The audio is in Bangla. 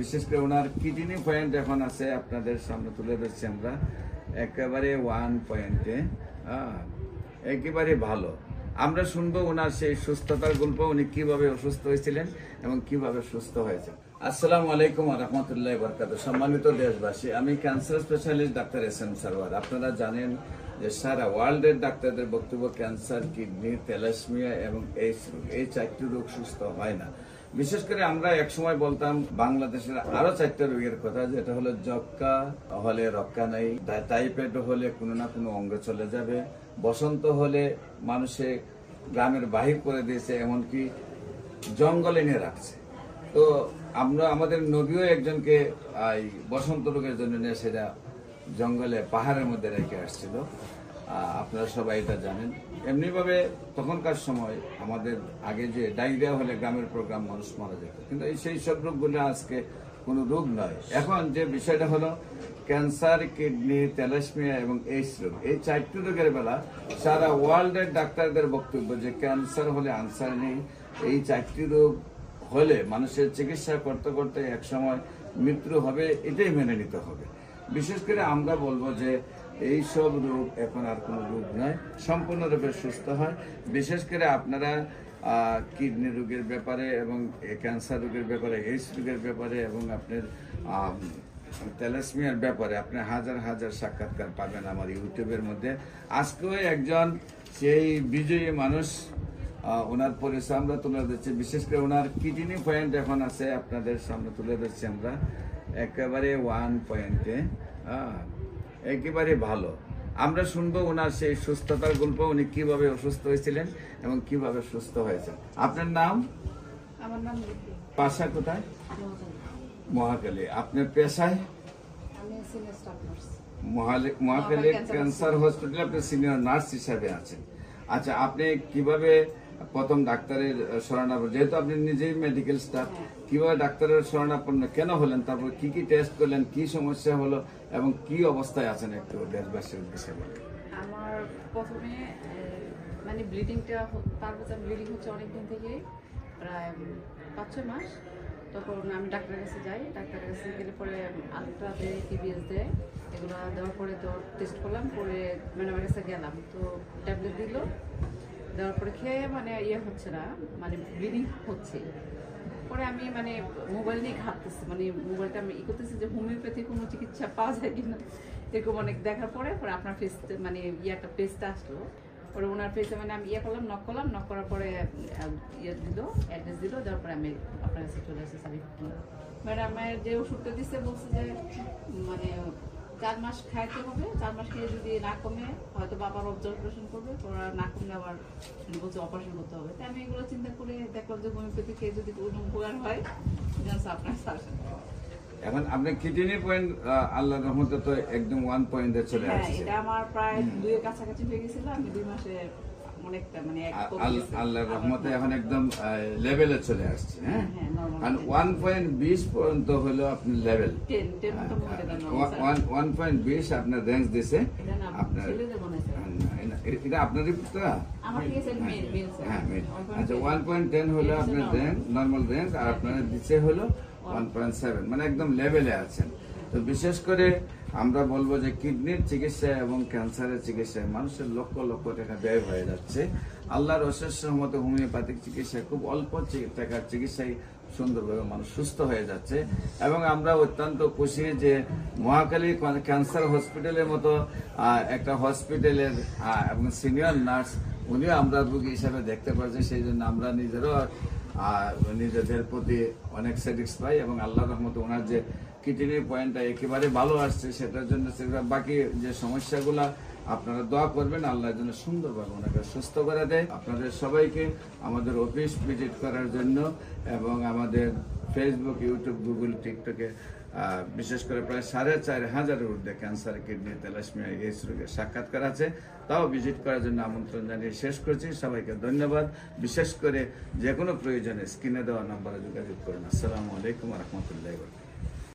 বিশেষ করে ওনার কিডনি পয়েন্ট এখন আছে আপনাদের সামনে তুলে ধরছি আমরা একেবারে 1 পয়েন্টে একেবারে ভালো। আমরা শুনবো ওনার সেই সুস্থতার গল্প, উনি কিভাবে অসুস্থ হয়েছিলেন এবং কিভাবে সুস্থ হয়েছে। আসসালামু আলাইকুম ওয়া রাহমাতুল্লাহি ওয়া বারাকাতুহু। সম্মানিত দেশবাসী, আমি cancer specialist doctor SM. Sarwar. আপনারা জানেন যে সারা ওয়ার্ল্ডের ডাক্তারদের বক্তব্য ক্যান্সার, কিডনি, থ্যালাসেমিয়া এবং এইডস রোগ, এই 4টি রোগ সুস্থ হয় না। বিশেষ করে আমরা একসময় বলতাম বাংলাদেশের আরো 4টা রোগের কথা, যেটা হলো যক্কা হলে রক্ষা নাই, টাইফয়েড হলে কোনো না কোনো অঙ্গ চলে যাবে, বসন্ত হলে মানুষে গ্রামের বাহির করে দিয়েছে, এমনকি জঙ্গলে নিয়ে রাখছে। তো আমরা আমাদের নবীও একজনকে বসন্ত রোগের জন্য নিয়ে সেটা জঙ্গলে পাহাড়ের মধ্যে রেখে আসছিল। আপনারা সবাই এটা জানেন। এমনিভাবে তখনকার সময় আমাদের আগে যে ডায়রিয়া হলে গ্রামের প্রোগ্রাম মানুষ মারা যেত, কিন্তু সেই সব রোগগুলো আজকে কোনো রোগ নয়। এখন যে বিষয়টা হলো ক্যান্সার, কিডনি, থ্যালাসেমিয়া এবং এইডস রোগ, এই 4টি রোগের বেলা সারা ওয়ার্ল্ডের ডাক্তারদের বক্তব্য যে ক্যান্সার হলে আনসার নেই। এই 4টি রোগ হলে মানুষের চিকিৎসা করতে করতে একসময় মৃত্যু হবে, এটাই মেনে নিতে হবে। বিশেষ করে আমরা বলবো যে এই সব রোগ এখন আর কোনো রোগ নয়, সম্পূর্ণরূপে সুস্থ হয়। বিশেষ করে আপনারা কিডনি রোগের ব্যাপারে এবং ক্যান্সার রোগের ব্যাপারে, এইডস রোগের ব্যাপারে এবং আপনার থ্যালাসেমিয়ার ব্যাপারে আপনি হাজার হাজার সাক্ষাৎকার পাবেন আমার ইউটিউবের মধ্যে। আজকেও একজন সেই বিজয়ী মানুষ, ওনার পরিচয় আমরা তুলে ধরছি। বিশেষ করে ওনার কিডনি পয়েন্ট এখন আছে আপনাদের সামনে তুলে ধরছি আমরা একেবারে 1 পয়েন্টে একেবারে ভালো। আমরা শুনবো ওনার সেই সুস্থতার গল্প, উনি কিভাবে অসুস্থ হয়েছিলেন এবং কিভাবে সুস্থ হয়েছেন। আপনার নাম? আমার নাম পাশা কোথায়? মহাখালী। আপনার পেশায়? আমি senior staff nurse. Mohakhali cancer হসপিটালে আপনি সিনিয়র নার্স হিসাবে আছেন। আচ্ছা, আপনি কিভাবে প্রথম ডাক্তারের শরণাপন্ন, যেহেতু আপনি নিজেই মেডিকেল স্টাফ, কিভাবে ডাক্তারের শরণাপন্ন কেন হলেন, তারপর কি কি টেস্ট করলেন, কি সমস্যা হলো এবং কি অবস্থায় আছেন একটু দেশবাসীর উদ্দেশ্যে বলেন। আমার প্রথমে মানে ব্লিডিংটা, ব্লিডিং হচ্ছে অনেকদিন থেকে, প্রায় 5-6 মাস। তখন আমি ডাক্তারের কাছে যাই, ডাক্তারের কাছে গেলে পরে আলট্রা দেয়, টিবিএস দেয়, এগুলো দেওয়ার পরে তো টেস্ট করলাম, পরে ম্যাডামের কাছে গেলাম, তো ট্যাবলেট দিল, দেওয়ার পরে খেয়ে মানে হচ্ছে না, মানে ব্লিডিং হচ্ছে। পরে আমি মানে মোবাইল নিয়ে ঘাটতেছি, মানে মোবাইলটা আমি করতেছি যে হোমিওপ্যাথি কোনো চিকিৎসা পাওয়া যায় কিনা, এরকম অনেক দেখার পরে আপনার ফেস মানে একটা পেজটা আসলো। পরে ওনার পেজে মানে আমি করলাম, নক করার পরে দিল, অ্যাড্রেস দিল, দেওয়ার পরে আমি আপনার কাছে চলে আসি সার্টিফিকেট। মানে আমার যে ওষুধটা দিচ্ছে বলছে যে মানে 4 মাস খাইতে হবে, 4 মাস খেয়ে যদি না কমে হয়তো বাবার অবজারভেশন করবে, ওরা না কমলে আবার বলছে অপারেশন করতে হবে। তাই আমি এগুলো চিন্তা করে দেখলাম যে হোমিওপ্যাথি খেয়ে যদি কোনো উপকার হয় আপনার সাজেশন। এখন আপনি কিডনি পয়েন্ট আল্লাহর রহমতে তো একদম 1 পয়েন্টে চলে আসছে। এটা আমার প্রায় 2 এর কাছাকাছি হয়ে গেছিল। আমি 2 মাসে অনেকটা মানে আল্লাহর রহমতে এখন একদম লেভেলে চলে আসছে। হ্যাঁ, কারণ 1.20 পর্যন্ত হলো আপনি লেভেল, 1.20 আপনার রেঞ্জ দিছে। আপনার এটা আপনারই পুত্রা? হ্যাঁ, আচ্ছা, 1.10 হলো আপনার রেঞ্জ, নর্মাল রেঞ্জ, আর আপনার দিচ্ছে হলো 1.7, মানে একদম লেভেলে আছেন। তো বিশেষ করে আমরা বলবো যে কিডনির চিকিৎসা এবং ক্যান্সারের চিকিৎসায় মানুষের লক্ষ লক্ষ টাকা ব্যয় হয়ে যাচ্ছে। আল্লাহর অশেষ রহমতে হোমিওপ্যাথিক চিকিৎসায় খুব অল্প টাকার চিকিৎসায় সুন্দরভাবে মানুষ সুস্থ হয়ে যাচ্ছে। এবং আমরা অত্যন্ত খুশি যে মহাখালী ক্যান্সার হসপিটালের মতো একটা হসপিটালের এবং সিনিয়র নার্স উনিও আমরা রোগী হিসাবে দেখতে পাচ্ছি। সেই জন্য আমরা নিজেদের প্রতি অনেক স্যাটিসফাই, এবং আল্লাহর রহমতে ওনার যে কিডনি পয়েন্টটা একেবারে ভালো আসছে, সেটার জন্য বাকি যে সমস্যাগুলা আপনারা দোয়া করবেন, আল্লাহর জন্য সুন্দরভাবে ওনাকে সুস্থ করে দেয়। আপনাদের সবাইকে আমাদের অফিস ভিজিট করার জন্য এবং আমাদের ফেসবুক, ইউটিউব, গুগল, টিকটকে বিশেষ করে প্রায় 4,500 ঊর্ধ্বে ক্যান্সার, কিডনি, থ্যালাসেমিয়া, এইডস রোগের সাক্ষাৎকার আছে, তাও ভিজিট করার জন্য আমন্ত্রণ জানিয়ে শেষ করছি। সবাইকে ধন্যবাদ। বিশেষ করে যে কোনো প্রয়োজনে স্ক্রিনে দেওয়া নম্বরে যোগাযোগ করুন। আসসালামু আলাইকুম ওয়া রাহমাতুল্লাহি ওয়া বারাকাতুহু।